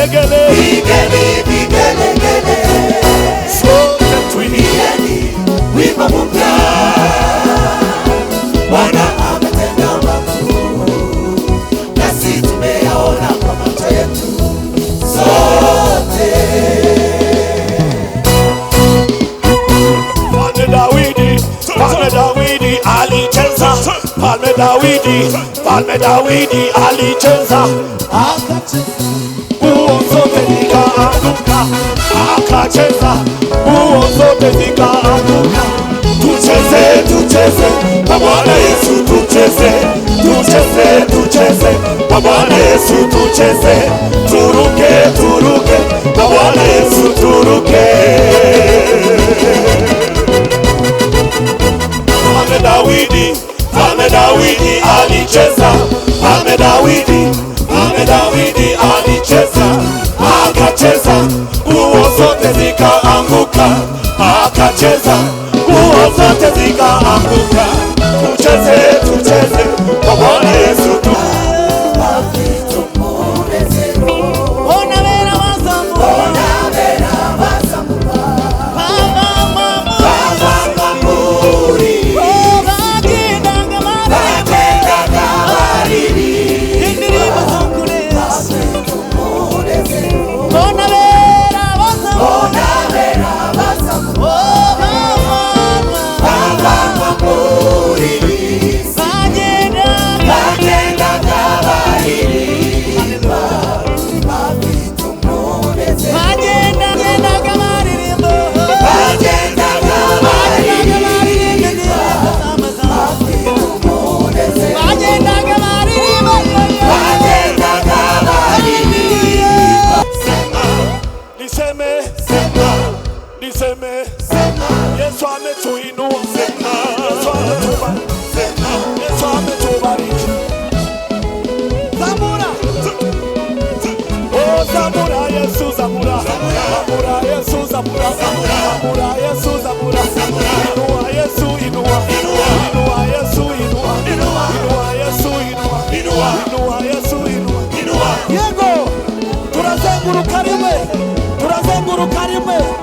vigelegele, vigelegele, sote tuimbieni wimbo mpya. Bwana ametenda makuu, nasi tumeyaona kwa macho yetu sote. Mfalme Dawidi alicheza, Mfalme Dawidi alicheza, nguo zote zikaanguka, akacheza, nguo zote zikaanguka. Tucheze kwa Bwana Yesu, tucheze kwa Bwana Yesu, tucheze, turuke kwa Bwana Yesu, turuke. Mfalme Dawidi alicheza, Mfalme Dawidi alicheza, akacheza, nguo zote zikaanguka, akacheza, nguo zote zikaanguka. Tucheze kwa Bwana Yesu. Yesu ametuinua, Yesu ametubariki. Zabura, oh Zabura, Yesu Zabura, Zabura Yesu Zabura, Zabura Yesu Zabura. Inua Yesu, inua Yesu, inua Yesu, inua Yesu, inua. Yego, turazenguruka rimwe, turazenguruka rimwe.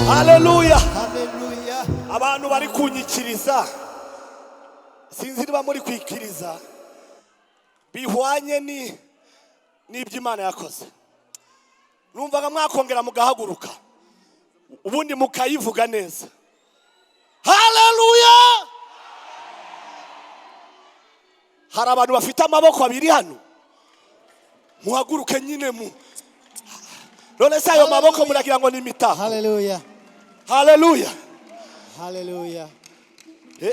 Haleluya. Abantu bari kunyikiriza, sinzi niba muri kwikiriza, bihwanye n'ibyo Imana yakoze. Numvaga mwakongera mugahaguruka, ubundi mukayivuga neza. Haleluya. Hari abantu bafite amaboko abiri hano, muhaguruke nyine mu. None se ayo maboko muragira ngo ni imitaho. Haleluya. Haleluya. Haleluya.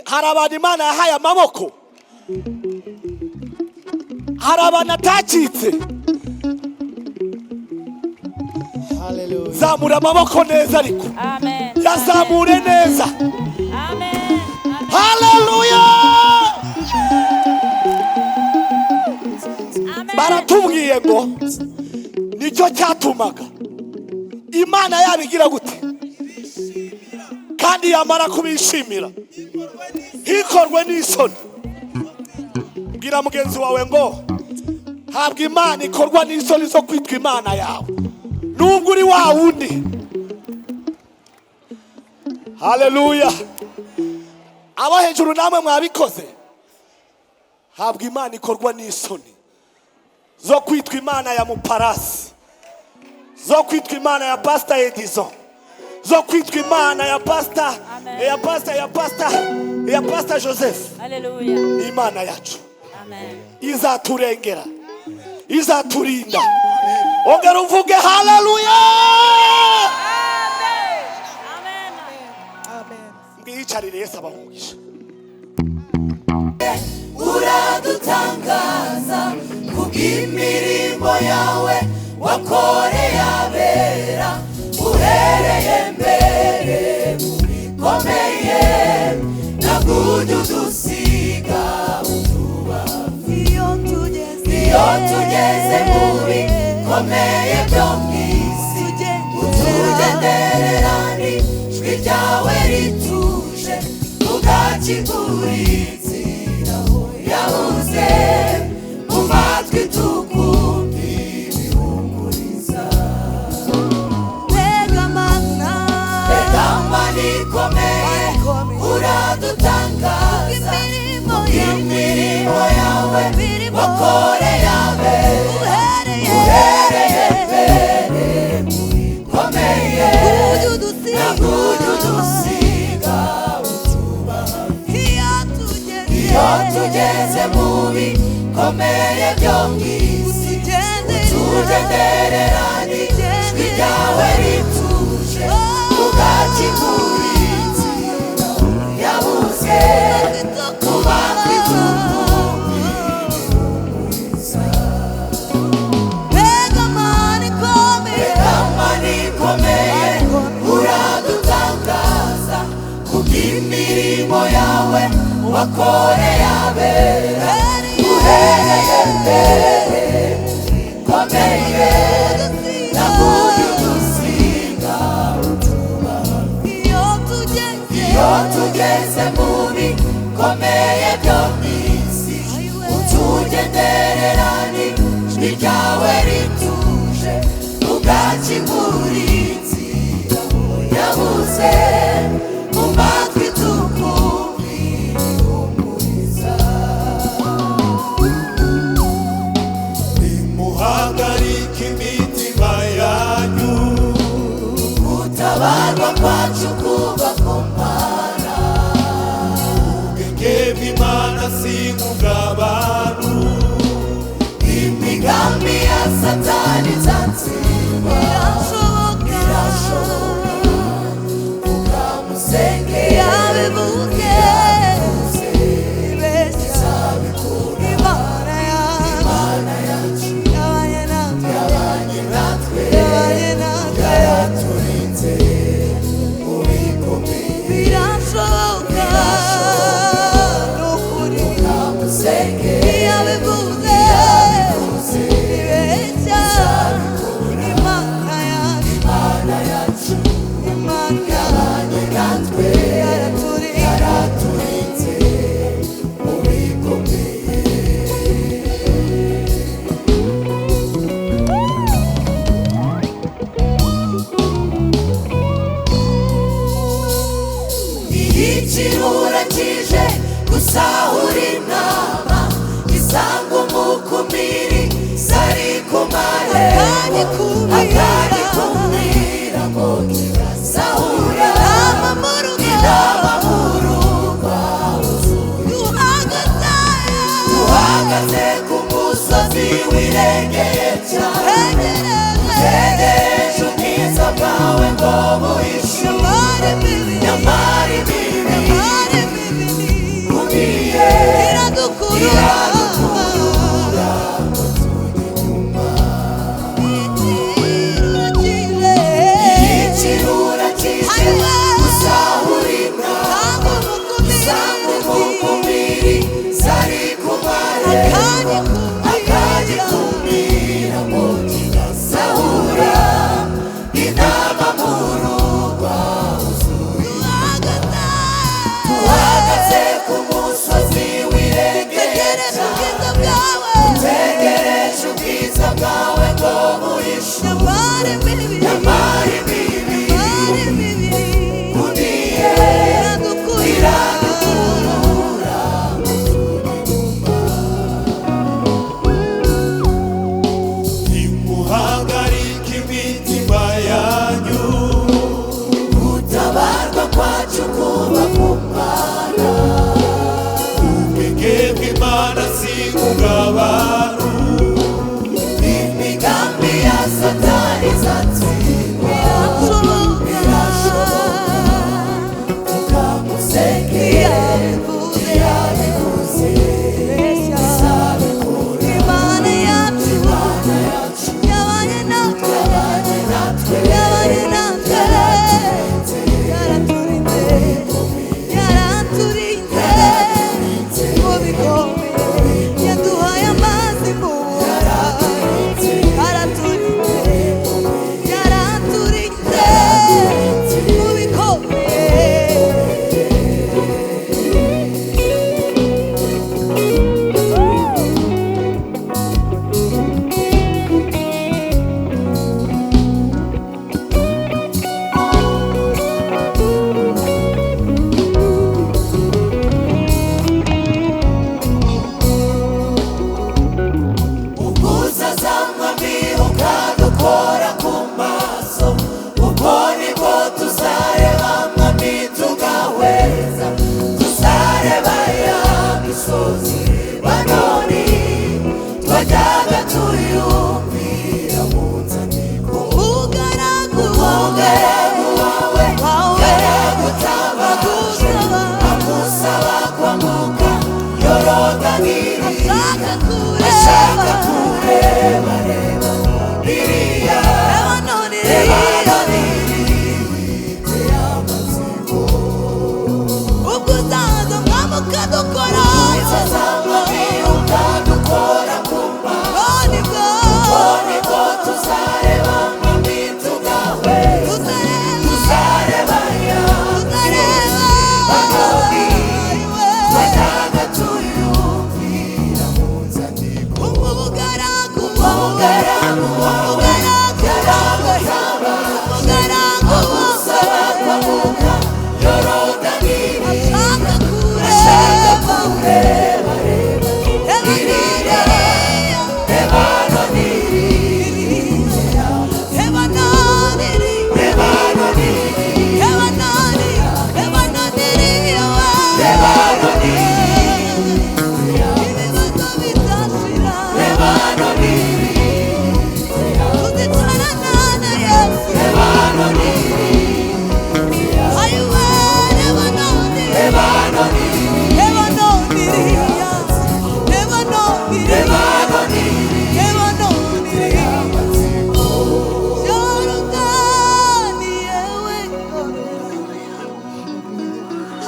Hari abantu Imana yahaye amaboko hari abantu atacitse. Zamura amaboko neza ariko. Amen. Yazamure neza. Amen. Haleluya. Baratubwiye ngo nicyo cyatumaga Imana yabigira gute kandi yamara kubishimira hikorwe n'isoni. Bwira mugenzi wawe ngo habwa Imana ikorwa n'isoni zo kwitwa Imana yawe nubwo uri wa wundi. Haleluya. Abo hejuru namwe mwabikoze, habwa Imana ikorwa n'isoni zo kwitwa Imana ya Muparasi, zo kwitwa Imana ya Pastor Edison, zo kwitwa Imana ya Pastor Joseph. Haleluya. Ni Imana yacu. Amen. Izaturengera, izaturinda. Ongera uvuge haleluya. Amen. Mwiyicarire Yesu abamugisha. Uradutangaza kubw'imirimo yawe wakoreye abera, uhereye mbere mu bikomeye ntabwo ujya udusiga utuba. Iyo tugeze mu bikomeye byo mu isi utugenderera n'ijwi ryawe rituje ugakingura yabuze mu matwi tukumva ibihumuriza. Mbega Mana ikomeye uradutangaza imirimo yawe wakoreye abera, uhereye mbere mu bikomeye ntabwo ujya udusiga utuba. Iyo tugeze mu bikomeye byo mu isi utugenderera n'ijwi ryawe rituje ugakingura inzira yabuze mu matwi tukumva ibihumuriza. Mbega Mana ikomeye uradutangaza kubw'imirimo yawe wakoreye abera, uhereye mbere bikomeye ntabwo ujya udusiga utuba. Iyo tugeze mu bikomeye byo mu isi utugenderera n'ijwi ryawe rituje ugakingura inzira yabuze mu matwi tukumva ibihumuriza. Nimuhagarike imitima yanyu, gutabarwa kwacu kuva ku Mana. Ubwenge bw'Imana si nk'ubw'abantu, imigambi ya Satani izatsindwa. Birashoboka ukamusenge yabivuze izabikora. Imana yacu yabanye natwe yaraturinze mu bikomeye. Birashoboka ukamusenge yabivuze izabikora. Imana yacu yabanye natwe yaraturinze mu bikomeye. Ikirura kije gusahura intama gisanga umukumiri sari kumare akagikumira ngo kirasahura intama mu rugo duhagaze ku musozi wirengeye cyane utegereje ubwiza bwawe ngo buhishe nyamara ibibi ugiye iradukurura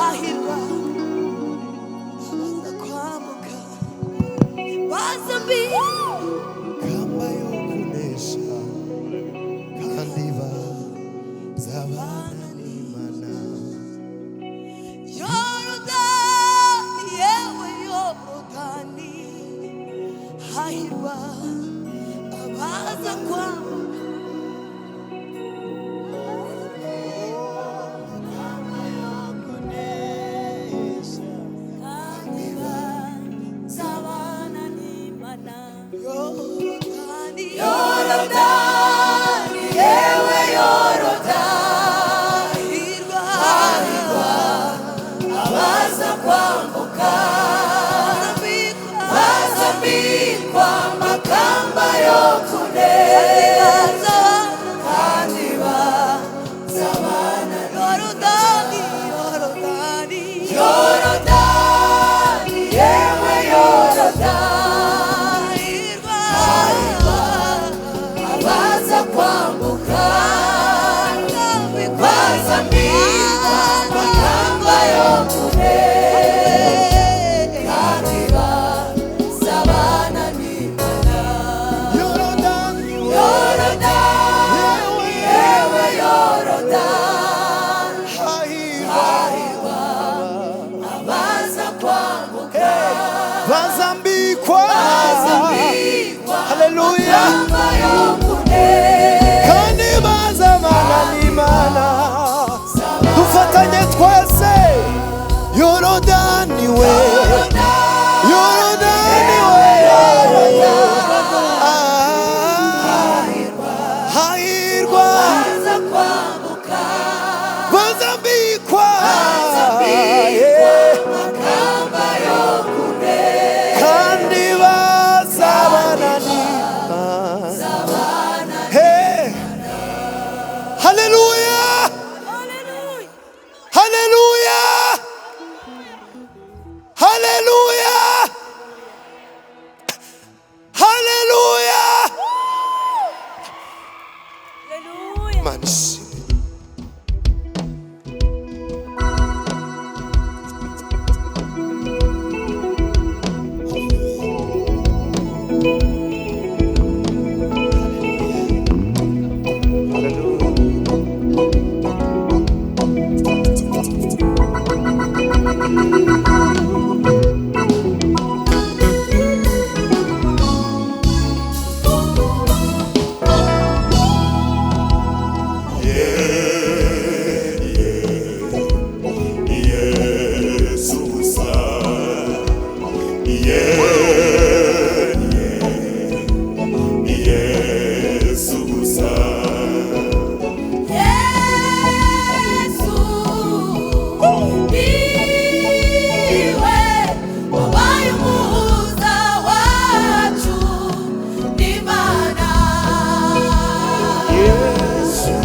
hahirwa abaza kwambuka bazambi kamba yo kunesha kandi bazabana n'Imana. Yorodani yewe Yorodani hahirwa abaza kwambuka Yorodani yewe Yorodani hahirwa abaza kwambuka bazambikwa amakamba yo kunesha kandi bazabana Yorodani Yorodani Yorodani yewe Yorodani hahirwa abaza kwambuka bazambikwa amakamba yo kunesha kandi bazabana n'Imana. Yorodani Yorodani yewe Yorodani hahirwa abaza kwambuka bazambikwa. Haleluya. amakamba yo kunesha kandi bazabana n'Imana. Dufatanye twese. Yorodani we, Yorodani we, hahirwa abaza kwambuka bazambikwa amakamba yo kunesha kandi bazabana n'Imana. Hey. Haleluya. Haleluya. Haleluya. Haleluya. Hallelujah. Mansi. Yesu niwe wabaye umuhuza wacu n'Imana. Yesu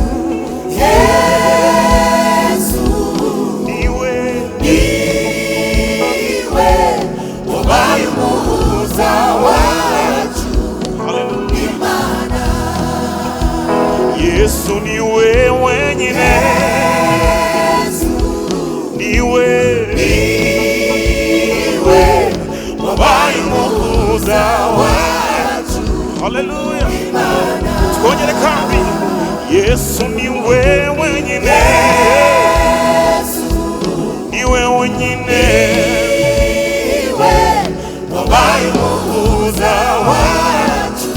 niwe wabaye umuhuza wacu n'Imana. Yesu niwe wenyine, niwe wabaye umuhuza wacu. Haleluya. Twongere kandi. Yesu niwe wenyine, niwe wenyine wabaye umuhuza wacu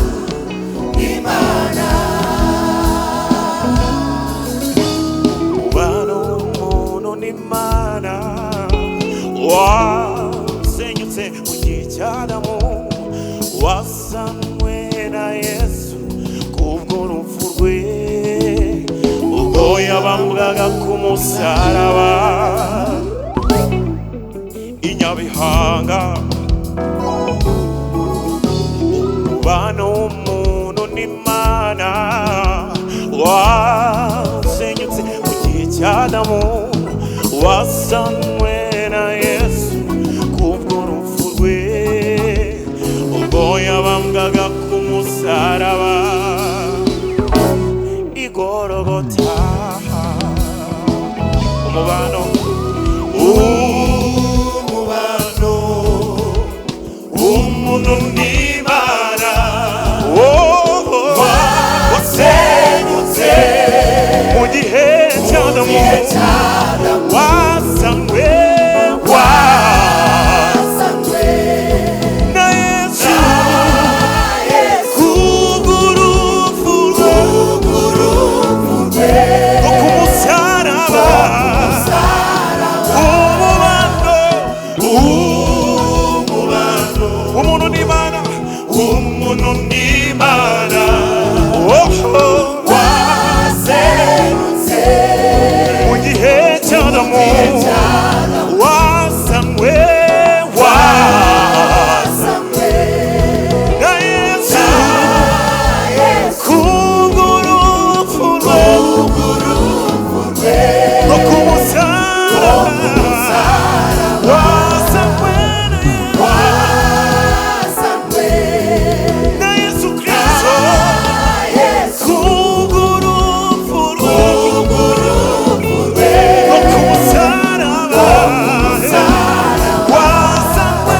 n'Imana. Umubano w'umuntu n'Imana wasenyutse mu gihe cy'Adamu, wasanwe na Yesu kubw'urupfu rwe ubwo yabambwaga ku musaraba. Inyabihanga, umubano w'umuntu n'Imana wasenyutse mu gihe cy'Adamu, wasanwe na Yesu kubw'urupfu rwe ubwo yabambwaga ku musaraba i Golgota. Umubano wasangwe na Yesu kubw'urupfu rwe rwo ku musaraba umuntu n'Imana waserutse mu gihe cy'Adamu wasangwe na Yesu kubw'urupfu rwe rwo ku musaraba wasangwe na Yesu Kristo kubw'urupfu rwe rwo ku musaraba wasangwe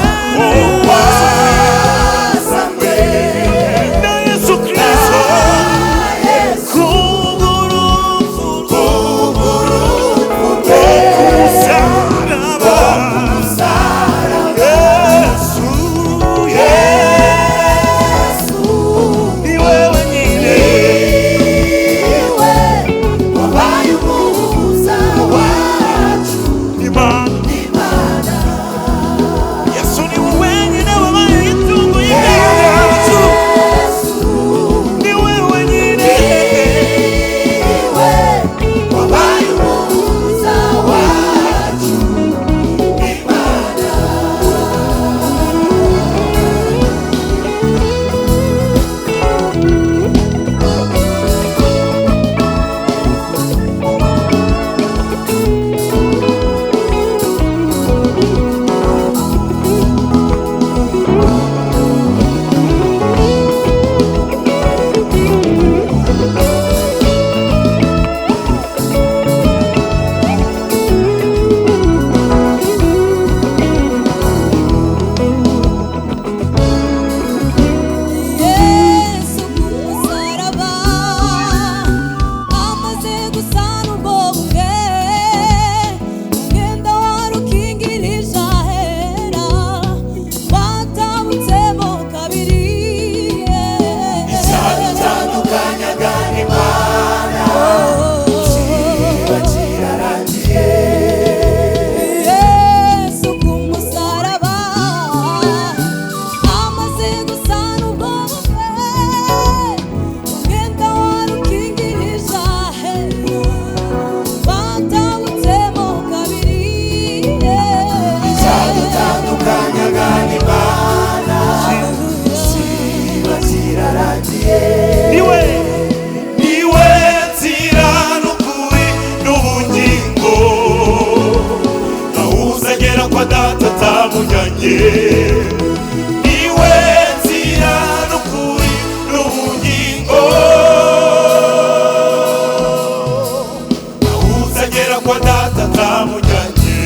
na Yesu Kristo kubw'urupfu rwe rwo ku musaraba Yesu ni wewe nyine Imana Yesu ni wewe nyine wabaye itungo y'Imana ni wewe nyine Yesu kumusaraba amaze gusana ubwoba bwe umwenda wari ukingirije ahera watabutsemo kabiri Icyadutandukanyaga n'Imana kiba kirarangiye. Yesu kumusaraba amaze gusana ubwoba bwe umwenda wari ukingirije ahera watabutsemo kabiri Icyadutandukanyaga n'Imana kiba kirarangiye. niwe nzira n'ukuri n'ubugingo ntawuzagera kwa data atamujyanye niwe nzira n'ukuri n'ubugingo ntawuzagera kwa data atamujyanye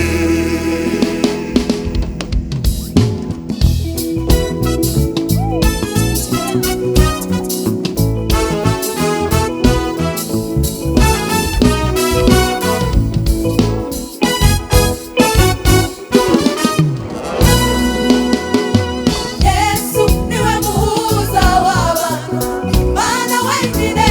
Yesu niwe muhuza w'abantu Imana wenyine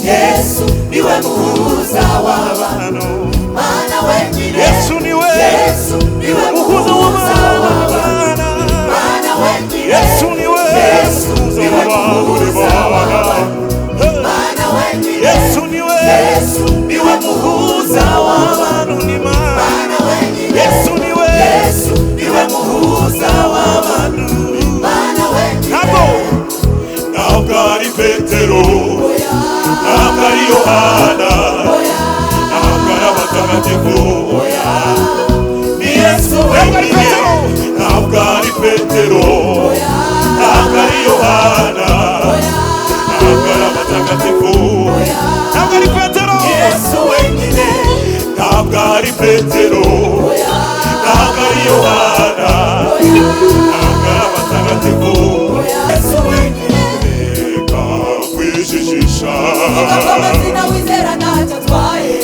Yesu niwe muhuza w'abantu Imana wenyine. Yesu niwe Yesu niwe muhuza muhuza w'abantu w'abana Imana wenyine. Yesu niwe Yesu niwe muhuza w'abantu Imana wenyine. Yesu niwe Yesu niwe muhuza w'abantu n'Imana Imana wenyine. Yesu niwe Yesu niwe muhuza w'abantu Imana wenyine. ntabwo ari Petero ntabwo ari Yohana ntabwo ari abatagatifu ni Yesu wenyine ntabwo ari Petero ntabwo ari Yohana ntabwo ari abatagatifu ntabwo ari Petero Yesu wenyine. ntabwo ari Petero ntabwo ari Yohana ntabwo ari abatagatifu Yesu wenyine. reka kwijijisha amazina wizera ntacyo atwaye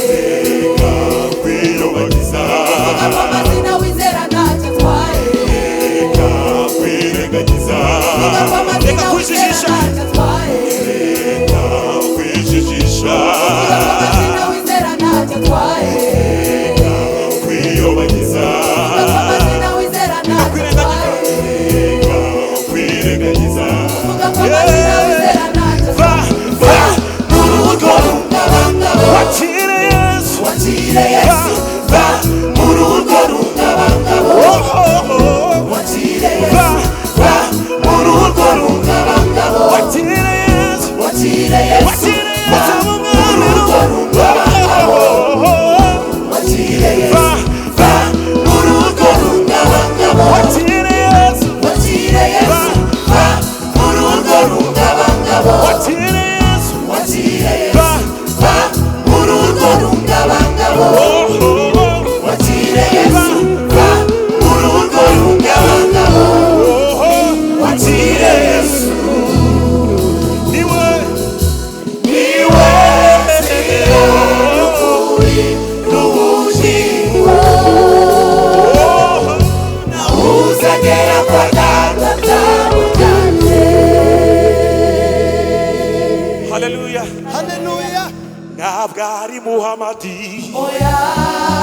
ntabwo ari muhamadi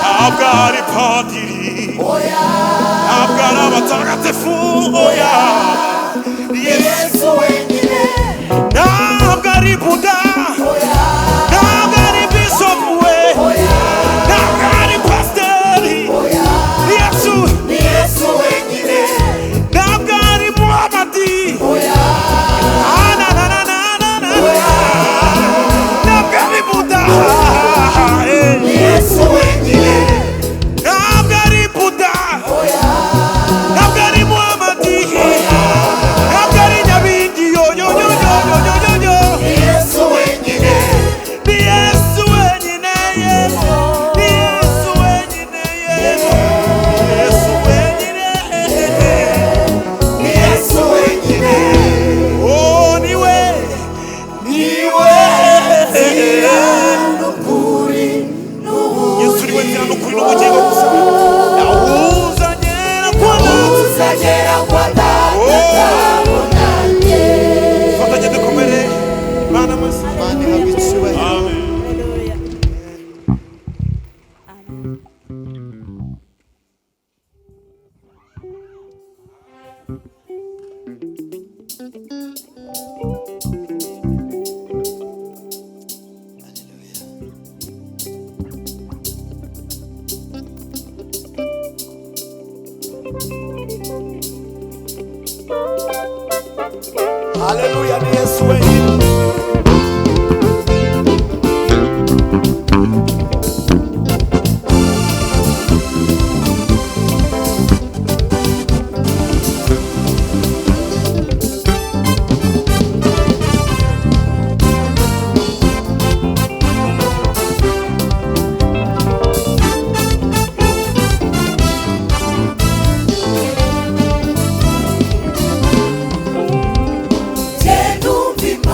ntabwo ari padiri ntabwo ari abatagatifu oya Yesu wenyine ntabwo ari buda ntabwo ari bisopu we ntabwo ari pasiteri yesu ni Yesu wenyine ntabwo ari muhamadi ntabwo ari buda ni Yesu wenyine ntabwo ari buda ntabwo ari muhamadi ntabwo ari nyabingi yoyoyoyoyoyoyo ni Yesu wenyine ni yesu wenyine yesu ni yesu wenyine yesu yesu wenyine ni Yesu wenyine oh niwe n'ukuri yesu niwe nzira n'ukuri n'ubugingo gusa yawuzanye no kubona uzagera kwa data fatanye dukomere mana musi Imana ihabwe icyubahiro. amen Haleluya, ni Yesu wenyine. Numva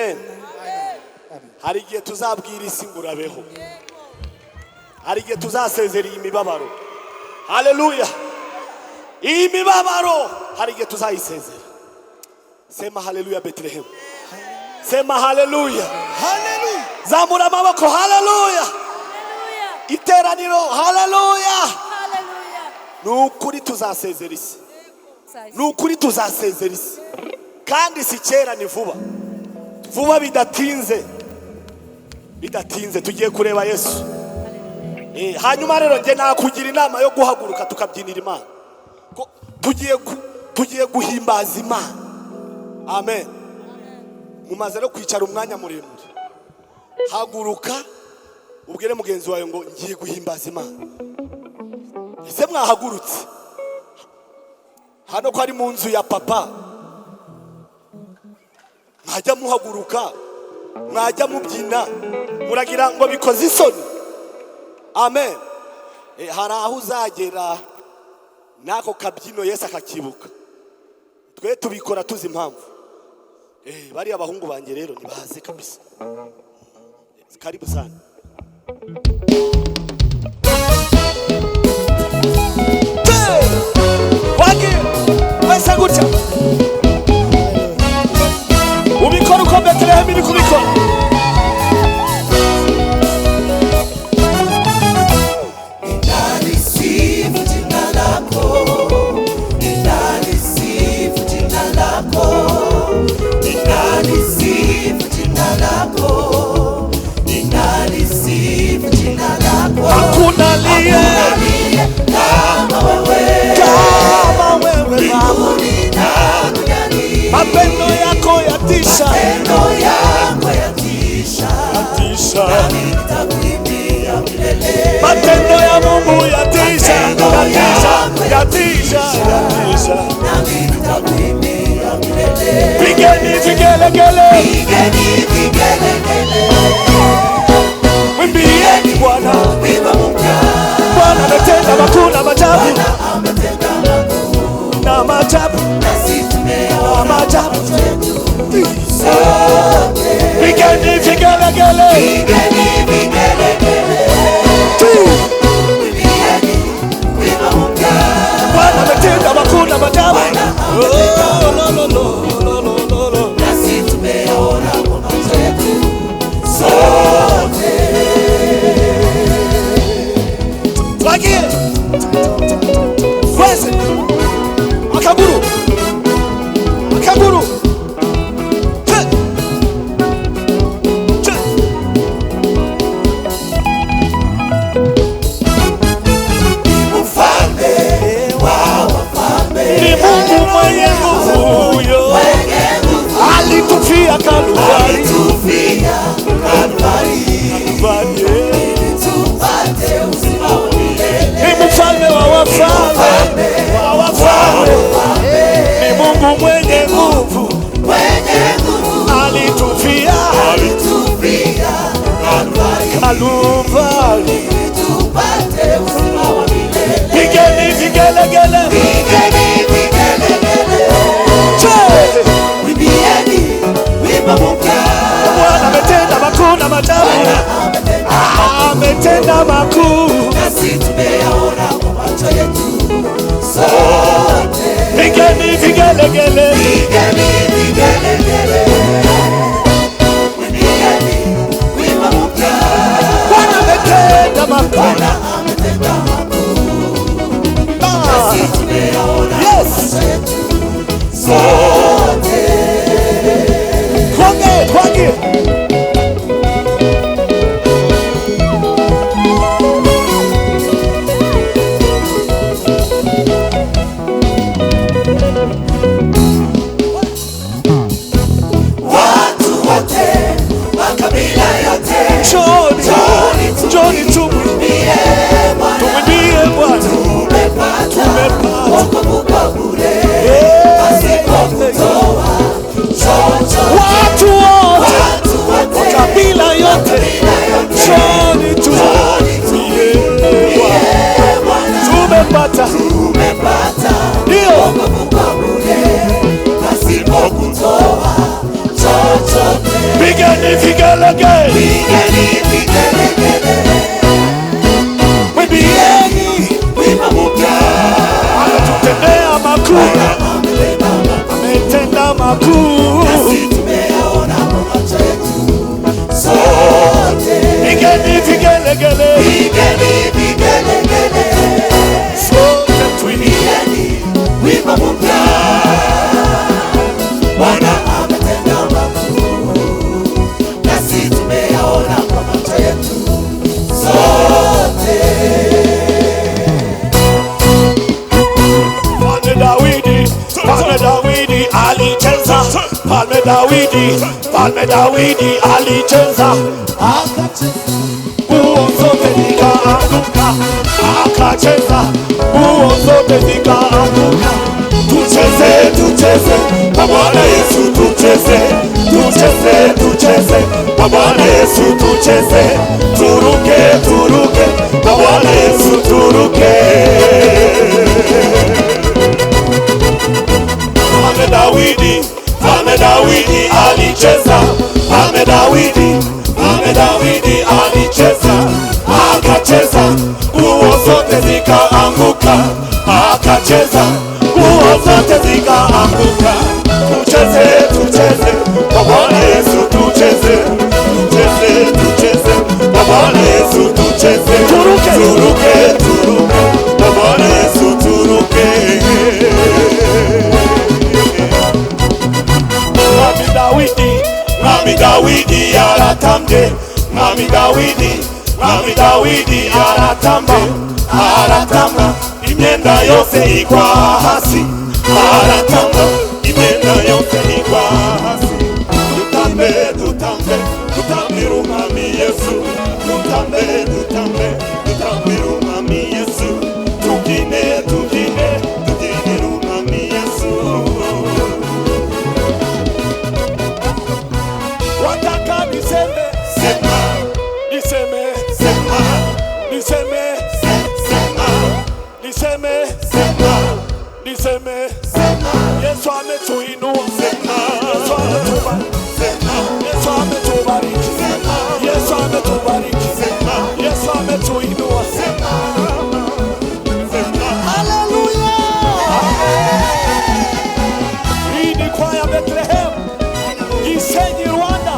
amen. Hari igihe tuzabwira isi ngo urabeho, hari igihe tuzasezera iyi mibabaro. Haleluya. Iyi mibabaro hari igihe tuzayisezera. Sema haleluya Bethlehem. Sema haleluya. Haleluya. Zamura amaboko haleluya. Iteraniro haleluya. Nukuri tuzasezera isi. Nukuri tuzasezera isi. Kandi si kera ni vuba. Vuba bidatinze. Bidatinze tugiye kureba Yesu. Hanyuma rero nge nakugira inama yo guhaguruka tukabyinira Imana. Tugiye guhimbaza Imana. Amen. Mumaze no kwicara umwanya muremure. Haguruka ubwire mugenzi wawe ngo ngiye guhimbaza Imana. Ese mwahagurutse? Hano ko ari mu nzu ya papa. Mwajya muhaguruka, mwajya mubyina, muragira ngo bikoze isoni. Amen. Hari aho uzagera nako kabyino Yesu akakibuka. Twe tubikora tuzi impamvu. Bari abahungu banjye rero nibaze kabisa. Karibu sana. Wage wesa gutya. Ubikora uko Bethlehem iri kubikora. Hakuna aliye kama wewe mapendo yako yatisha, matendo ya Mungu yatisha. Pigeni vigelegele, mwimbieni Bwana. Bwana ametenda makuu na maajabu, na maajabu, na maajabu. Pigeni vigelegele, Bwana ametenda makuu na maajabu. Wagie wese akaguru ni Mungu mwenye nguvu huyo, alitufia Kalvari. Ni mfalme wa wafalme, ni Mungu mwenye nguvu, alitufia Kalvari. Pigeni vigelegele, Bwana ametenda makuu na maajabu, ametenda makuu. Pigeni vigelegele, Bwana ametenda makuu. Yes. Kwage. Watu wote, makabila yote, Njoni tumwimbie Bwana. Tumepata wokovu kwa bure, watu wote, makabila yote, njoni tumwimbie Bwana. Tumepata ndio wokovu kwa bure, pasipo kutoa chochote. vigelegele. Pigeni vigelegele. Mwimbieni. Wimbo mpya. Ametutendea makuu. Ametenda makuu. Nasi tumeyaona kwa macho yetu sote. Pigeni vigelegele. Pigeni vigelegele. Sote tuimbe. Pigeni wimbo mpya. Bwana ametenda makuu. Nasi tumeyaona kwa macho yetu sote. Mfalme Dawidi alicheza. Mfalme Dawidi alicheza. Nguo zote zikaanguka. Akacheza. Nguo zote zikaanguka. Tucheze kwa Bwana Yesu, tucheze kwa Bwana Yesu, tucheze. Turuke kwa Bwana Yesu, turuke. Mfalme Dawidi alicheza. Mfalme Dawidi alicheza. Akacheza. Nguo zote zikaanguka. Akacheza. Nguo zote zikaanguka. Tucheze kwa Bwana Yesu, tucheze kwa Bwana Yesu, tucheze. Turuke kwa Bwana Yesu, turuke. Mwami Dawidi aratambe. Mwami Dawidi aratamba. Imyenda yose igwa hasi. Aratamba. Imyenda yose igwa hasi. Tutambire umwami Yesu. Tutambire umwami Yesu. Tubyinire umwami Yesu. Wataka niseme. Yesu ametuinua. Yesu ametubariki. Yesu ametuinua. Haleluya. Hii ni kwaya Bethlehem, Gisenyi, Rwanda.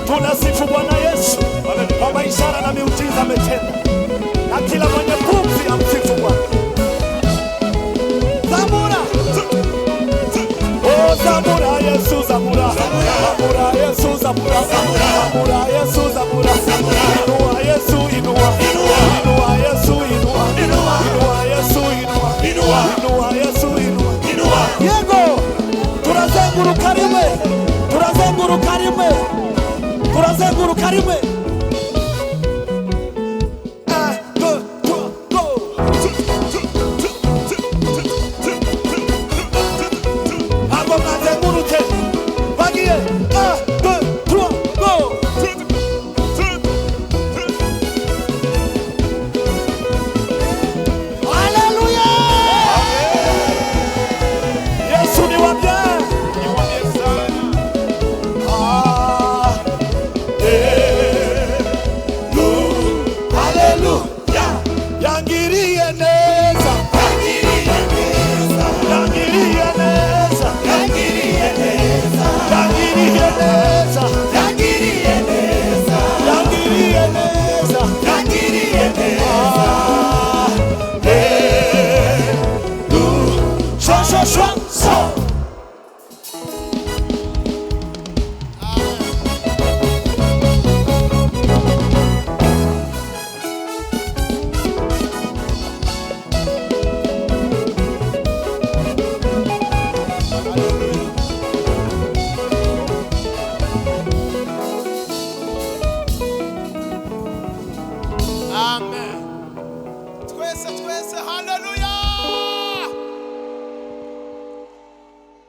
Tunasifu Bwana Yesu kwa ishara na miujiza ametenda, na kila mwenye pumzi amsifu Bwana. Zabura Yesu, Zabura Yesu, Zabura Yesu, Zabura. Inua Yesu, inua Yesu, inua Yesu, inua Yesu, inua. Yego, turazunguruka rimwe.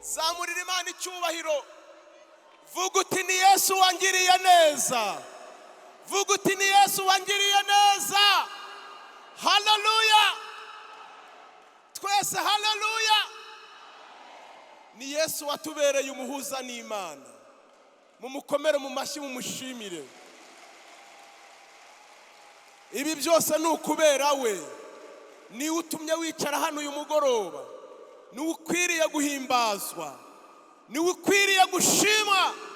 zamurira Imana icyubahiro. Vuga uti ni Yesu wangiriye neza. Vuga uti ni Yesu wangiriye neza. Haleluya. Twese haleluya. Ni Yesu watubereye umuhuza n'Imana. mumukomere mu mashyi mumushimire. Ibi byose ni ukubera we. Niwe utumye wicara hano uyu mugoroba. Niwe ukwiriye guhimbazwa. Niwe ukwiriye gushimwa.